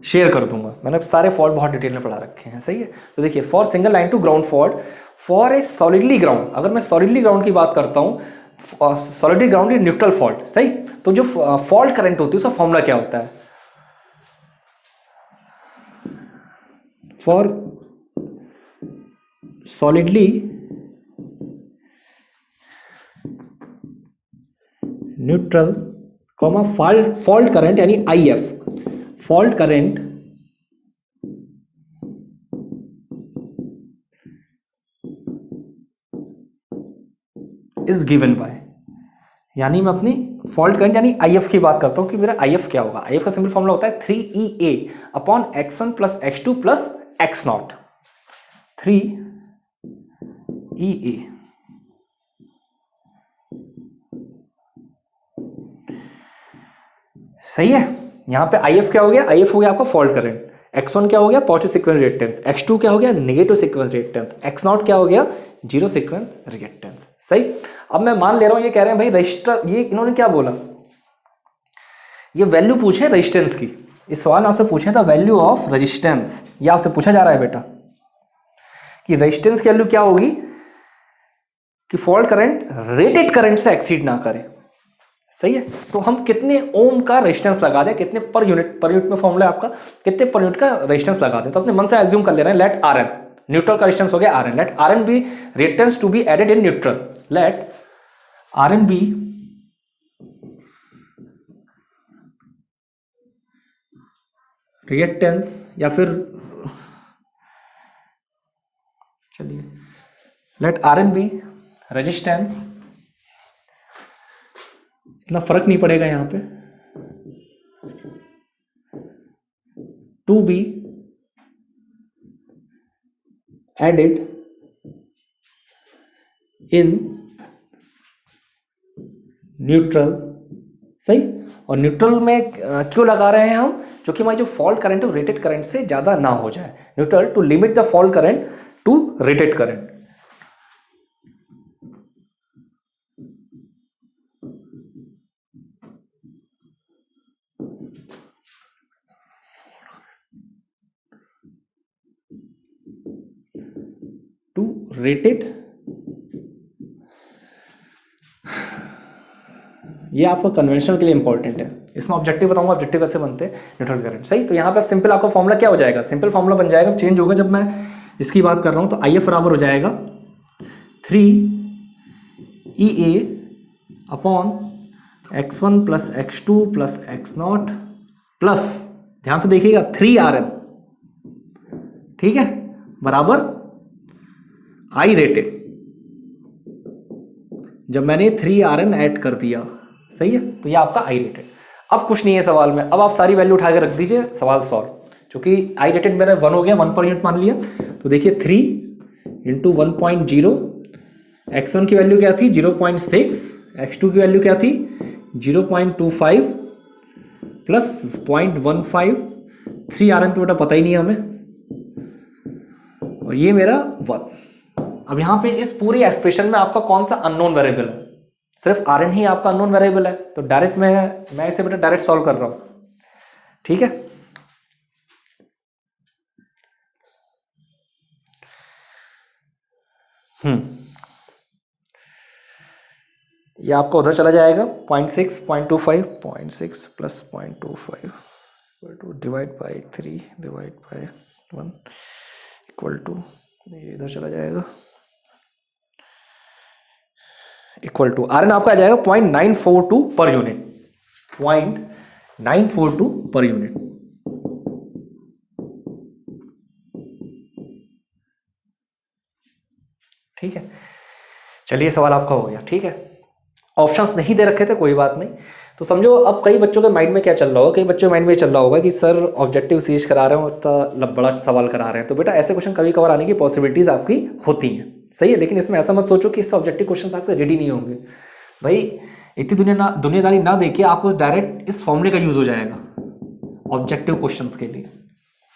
[SPEAKER 1] शेयर कर दूंगा, मैंने सारे फॉल्ट बहुत डिटेल में पढ़ा रखे हैं। सही है, तो देखिए for single line to ground fault for a solidly ground, अगर मैं सॉलिडली ग्राउंड की बात करता हूँ, solidly ground is neutral fault. सही, तो जो फॉल्ट करंट होती है उसका फॉर्मूला क्या होता है, for solidly neutral comma fault current यानी IF, fault current is given by, यानी मैं अपनी फॉल्ट करंट यानी IF की बात करता हूं कि मेरा IF क्या होगा। IF का सिंपल फॉर्मूला होता है 3EA upon x1 plus x2 plus x0, 3EA। सही है, यहां पे IF क्या हो गया, IF हो गया आपका फॉल्ट करंट, x1 क्या हो गया पॉजिटिव सीक्वेंस रिएक्टेंस, x2 क्या हो गया नेगेटिव सीक्वेंस रिएक्टेंस, x0 क्या हो गया जीरो सीक्वेंस रिएक्टेंस। सही, अब मैं मान ले रहा हूं ये कह रहे हैं भाई रजिस्टर, ये इन्होंने क्या बोला, ये वैल्यू पूछे रेजिस्टेंस की, इस सवाल में आपसे पूछे था वैल्यू ऑफ रेजिस्टेंस, ये आपसे पूछा जा रहा है बेटा कि रेजिस्टेंस की वैल्यू क्या होगी कि फॉल्ट करंट रेटेड करंट से एक्सीड ना करे। सही है, तो हम कितने ओम का रेजिस्टेंस लगा दें, कितने पर यूनिट में फॉर्मूला है आपका, कितने पर यूनिट का रेजिस्टेंस लगा दें, तो अपने मन से एज्यूम कर ले रहे हैं लेट Rn, न्यूट्रल का रेजिस्टेंस हो गया Rn, let Rn be reactance to be added in neutral, let Rn be reactance, या फिर चलिए लेट Rn बी रेजिस्टेंस, इतना फर्क नहीं पड़ेगा यहां पे, to be added in neutral. सही, और न्यूट्रल में क्यों लगा रहे हैं हम, क्योंकि हमारी जो फॉल्ट करंट है वो रेटेड करंट से ज़्यादा ना हो जाए, neutral to limit the fault current to rated current. To rated, ये आपका कन्वेंशनल के लिए इंपॉर्टेंट है। इसमें ऑब्जेक्टिव बताऊंगा, ऑब्जेक्टिव कैसे बनते हैं, न्यूट्रल करंट। सही, तो यहाँ पे सिंपल आपका फॉर्मूला क्या हो जाएगा, सिंपल फॉर्मूला बन जाएगा, चेंज होगा जब मैं इसकी बात कर रहा हूँ। तो आई एफ बराबर हो जाएगा 3 EA upon x1 plus x2 plus x0 plus, ध्यान से देखिएगा, 3RN, ठीक है, बराबर आई रेटेड। जब मैंने 3RN ऐड कर दिया, सही है, तो ये आपका आई रेटेड। अब कुछ नहीं है सवाल में, अब आप सारी वैल्यू उठा के रख दीजिए, सवाल सॉल्व। क्योंकि आई रेटेड मेरा 1 हो गया, 1 पर यूनिट मान लिया, तो देखिए 3 इंटू 1.0, x1 की वैल्यू क्या थी 0.6, x2 की वैल्यू क्या थी 0.25 प्लस 0.15, 3RN तो बेटा पता ही नहीं है हमें, और ये मेरा 1। अब यहाँ पे इस पूरी एक्सप्रेशन में आपका कौन सा अननोन वेरिएबल है, सिर्फ RN ही आपका अननोन वेरिएबल है। तो डायरेक्ट मैं इसे बेटा डायरेक्ट सॉल्व कर रहा हूं, ठीक है। ये आपका उधर चला जाएगा 0.6, 0.25, 0.6 प्लस 0.25 divide by 3 divide by 1 equal to, ये इधर चला जाएगा, इक्वल टू RN आपका आ जाएगा 0.942 पर यूनिट, 0.942 पर यूनिट। ठीक है, चलिए सवाल आपका हो गया, ठीक है। ऑप्शंस नहीं दे रखे थे, कोई बात नहीं। तो समझो अब कई बच्चों के माइंड में क्या चल रहा होगा, कई बच्चों के माइंड में चल रहा होगा कि सर ऑब्जेक्टिव सीरीज करा रहे हो तो बड़ा सवाल करा रहे हैं। तो बेटा ऐसे क्वेश्चन कभी कभार आने की पॉसिबिलिटीज आपकी होती हैं, सही है, लेकिन इसमें ऐसा मत सोचो कि इससे ऑब्जेक्टिव क्वेश्चन आपके रेडी नहीं होंगे। भाई इतनी दुनियादारी ना देखिए, आपको डायरेक्ट इस फॉर्मूले का यूज हो जाएगा ऑब्जेक्टिव क्वेश्चन के लिए,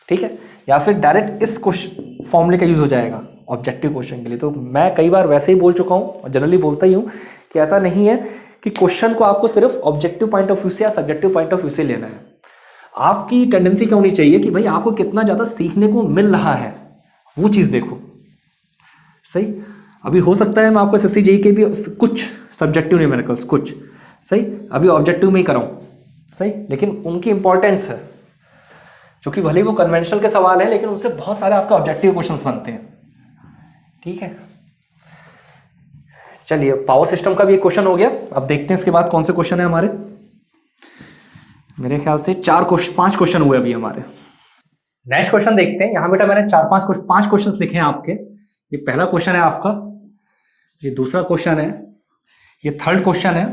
[SPEAKER 1] ठीक है, या फिर डायरेक्ट इस फॉर्मूले का यूज हो जाएगा ऑब्जेक्टिव क्वेश्चन के लिए। तो मैं कई बार वैसे ही बोल चुका हूँ और जनरली बोलता ही हूँ कि ऐसा नहीं है कि क्वेश्चन को आपको सिर्फ ऑब्जेक्टिव पॉइंट ऑफ व्यू से या सब्जेक्टिव पॉइंट ऑफ व्यू से लेना है। आपकी टेंडेंसी क्या होनी चाहिए कि भाई आपको कितना ज्यादा सीखने को मिल रहा है, वो चीज देखो, सही। अभी हो सकता है मैं आपको SSC JEE के भी कुछ सब्जेक्टिव न्यूमेरिकल्स कुछ, सही, अभी ऑब्जेक्टिव में ही कराऊं, सही, लेकिन उनकी इंपॉर्टेंस है, क्योंकि भले वो कन्वेंशनल के सवाल है लेकिन उनसे बहुत सारे आपके ऑब्जेक्टिव क्वेश्चंस बनते हैं, ठीक है। चलिए पावर सिस्टम का भी एक क्वेश्चन हो गया। अब देखते हैं इसके बाद कौन से क्वेश्चन है हमारे। मेरे ख्याल से 5 क्वेश्चन हुए अभी हमारे। नेक्स्ट क्वेश्चन देखते हैं। यहाँ बेटा मैंने 5 क्वेश्चन लिखे हैं आपके। ये पहला क्वेश्चन है आपका, ये दूसरा क्वेश्चन है, ये थर्ड क्वेश्चन है,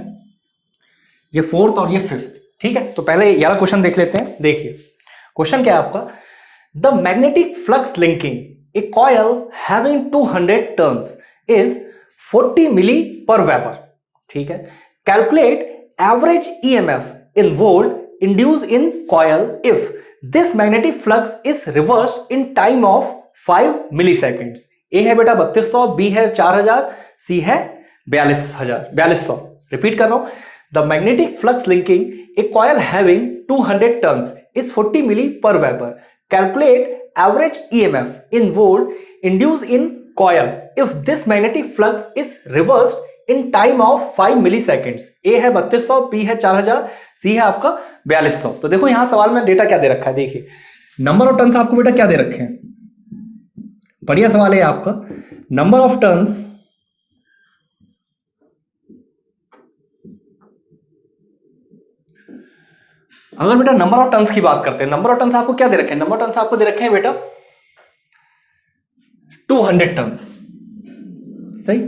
[SPEAKER 1] ये फोर्थ और ये फिफ्थ, ठीक है। तो पहले ये वाला क्वेश्चन देख लेते हैं। देखिए क्वेश्चन क्या है आपका, the magnetic flux linking a coil having 200 turns is 40 milli per weber, ठीक है। Calculate average EMF involved induced in coil if this magnetic flux is reversed in time of 5 milli seconds. A है बेटा 3200, B है 4000, सी है 4200। Repeat कर रहा हूं, the magnetic flux linking a coil having 200 turns is 40 milli per weber. Calculate average EMF involved induced in coil if this magnetic flux is reversed in time of 5 milliseconds। A है 3200, B है 4000, C है आपका 4200। तो देखो यहां सवाल में data क्या दे रखा है, देखिए नंबर ऑफ टर्न्स आपको बेटा क्या दे रखे हैं, बढ़िया सवाल है आपका। नंबर ऑफ टर्न्स अगर बेटा नंबर ऑफ टर्न्स की बात करते हैं, नंबर ऑफ टर्न्स आपको क्या दे रखे हैं, नंबर ऑफ टर्न्स आपको दे रखे हैं बेटा 200 टर्न्स, सही।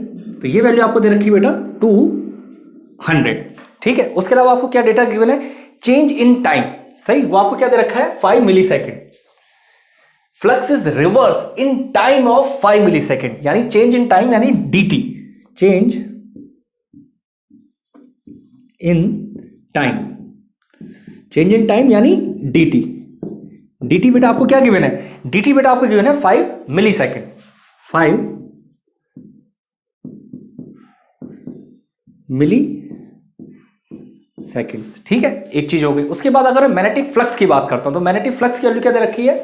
[SPEAKER 1] तो ये वैल्यू आपको दे रखी है बेटा 200, ठीक है। उसके अलावा आपको क्या डेटा गिवन है, चेंज इन टाइम, सही, वो आपको क्या दे रखा है 5 milli second. Flux is reverse in time of 5 milli second, यानी चेंज इन टाइम यानी DT, change in time, change in time यानी DT। DT बेटा आपको क्या गिवन है, DT बेटा आपको गिवन है 5 मिली सेकेंड, 5 मिली सेकेंड्स। ठीक है, एक चीज हो गई। उसके बाद अगर मैं मैग्नेटिक फ्लक्स की बात करता हूं तो मैग्नेटिक फ्लक्स की वैल्यू क्या दे रखी है?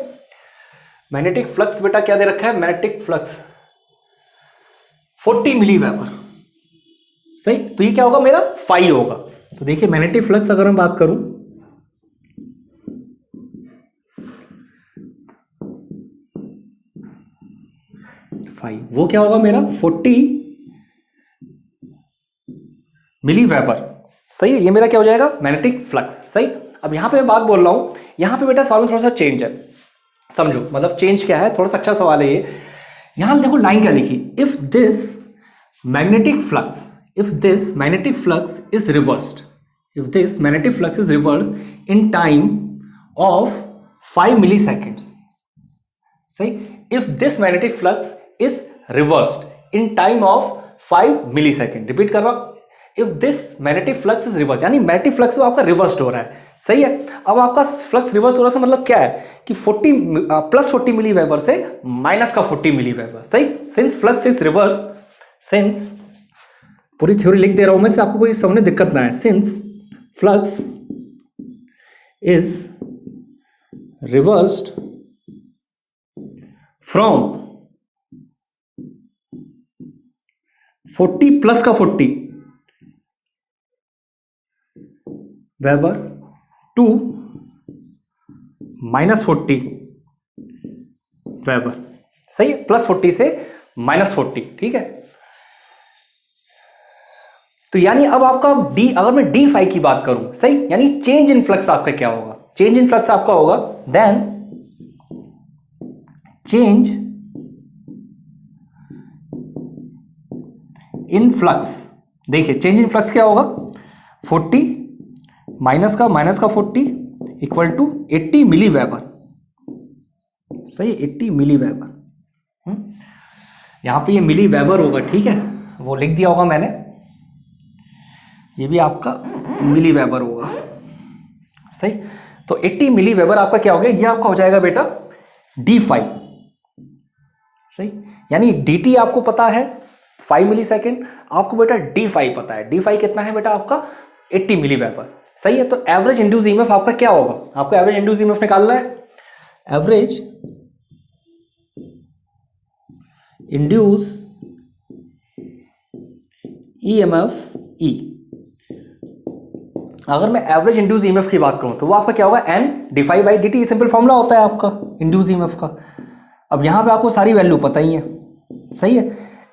[SPEAKER 1] मैग्नेटिक फ्लक्स बेटा क्या दे रखा है? मैग्नेटिक फ्लक्स 40 मिली वेबर। सही, तो ये क्या होगा मेरा? फाई होगा। तो देखिए मैग्नेटिक फ्लक्स अगर मैं बात करूं, फाई, वो क्या होगा मेरा? 40 मिली वेबर। सही है, ये मेरा क्या हो जाएगा? Magnetic flux. सही। अब यहां पे मैं बात बोल रहा हूं, यहां पे बेटा सवाल में थोड़ा सा चेंज है, समझो। मतलब चेंज क्या है, थोड़ा सा अच्छा सवाल है ये। यहां देखो लाइन क्या लिखी, if this magnetic flux, if this magnetic flux is reversed, if this magnetic flux is reversed in time of 5 milli seconds. सही, if this magnetic flux is reversed in time of 5 milli second. Repeat कर रहा हूं, if this magnetic flux is reverse, यानी magnetic flux आपका reversed हो रहा है। सही है। अब आपका फ्लक्स रिवर्स हो रहा है मतलब क्या है कि 40 प्लस 40 मिली वेबर से माइनस का 40 मिली वेबर। सही, since flux is reverse, since, पूरी थ्योरी लिख दे रहा हूं मैं, से आपको कोई समझने दिक्कत ना है। Since flux is reversed from 40 plus का 40 वेबर टू माइनस 40 वेबर। सही है, प्लस 40 से माइनस 40। ठीक है, तो यानी अब आपका डी, अगर मैं डी फाई की बात करूं, सही, यानी चेंज इन फ्लक्स आपका क्या होगा? चेंज इन फ्लक्स आपका होगा देन चेंज इन फ्लक्स। देखिए चेंज इन फ्लक्स क्या होगा? 40 माइनस का 40 इक्वल टू 80 मिली वेबर। सही, 80 मिली वेबर। यहां पे ये मिली वेबर होगा। ठीक है, वो लिख दिया होगा मैंने, ये भी आपका मिली वेबर होगा। सही, तो 80 मिली वेबर आपका क्या हो गया? ये आपका हो जाएगा बेटा डी फाई। सही, यानी dt आपको पता है 5 मिली सेकेंड, आपको बेटा डी फाई पता है। डी फाई कितना है बेटा आपका? 80 मिली वेबर। सही है, तो एवरेज इंड्यूस ईएमएफ आपका क्या होगा? आपको एवरेज इंड्यूस ईएमएफ निकालना है। एवरेज इंड्यूस ईएमएफ ई, अगर मैं एवरेज इंड्यूस ईएमएफ की बात करूं तो वो आपका क्या होगा? n divide by dt। ये सिंपल फॉर्मूला होता है आपका इंड्यूस ईएमएफ का। अब यहां पे आपको सारी वैल्यू पता ही है। सही है,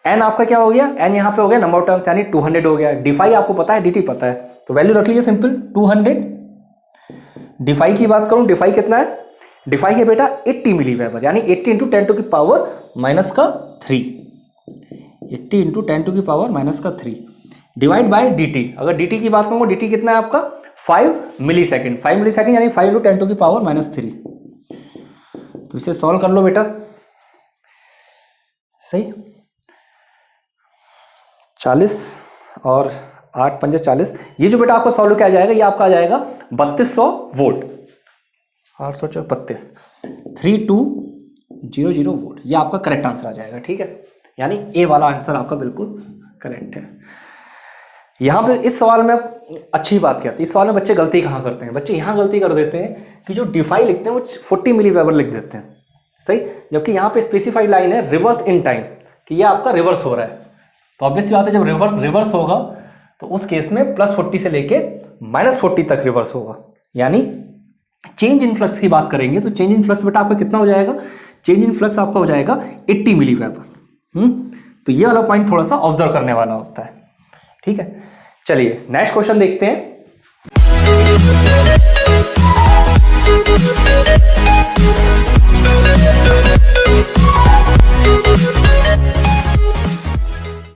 [SPEAKER 1] n आपका क्या हो गया? n यहां पे हो गया नंबर ऑफ टर्न्स, यानी 200 हो गया। डिफाई आपको पता है, dt पता है, तो वैल्यू रख लीजिए सिंपल 200। डिफाई की बात करूं, डिफाई कितना है? डिफाई है बेटा 80 मिली वेबर, यानी 80 इंटू 10 टू की पावर माइनस का 3, 80 इंटू 10 टू की पावर माइनस का 3 डिवाइड बाय dt। अगर dt की बात करूंगा, dt कितना है आपका? 5 मिली सेकेंड। 5 मिली सेकेंड यानी 5 इंटू 10 टू की पावर माइनस 3। तो इसे सॉल्व कर लो बेटा। सही, 40 और 8 पंजे 40। ये जो बेटा आपको सॉल्व क्या आ जाएगा? ये आपका आ जाएगा 3200 वोल्ट। 800 32 3200 वोल्ट, ये आपका करेक्ट आंसर आ जाएगा। ठीक है, यानी ए वाला आंसर आपका बिल्कुल करेक्ट है। यहां पे इस सवाल में अच्छी बात क्या थी, इस सवाल में बच्चे गलती कहाँ करते हैं? बच्चे यहां गलती कर देते हैं कि जो डिफाई लिखते हैं वो 40 मिली वेबर लिख देते हैं। सही, जबकि यहाँ पे स्पेसिफाइड लाइन है रिवर्स इन टाइम, कि ये आपका रिवर्स हो रहा है। तो ऑब्वियस बात है, जब रिवर्स होगा तो उस केस में प्लस 40 से लेके माइनस 40 तक रिवर्स होगा। यानी चेंज इन फ्लक्स की बात करेंगे तो चेंज इन फ्लक्स बेटा आपका कितना हो जाएगा? चेंज इन फ्लक्स आपका हो जाएगा 80 मिली वेबर। तो ये वाला पॉइंट थोड़ा सा ऑब्जर्व करने वाला होता है। ठीक है, चलिए नेक्स्ट क्वेश्चन देखते हैं।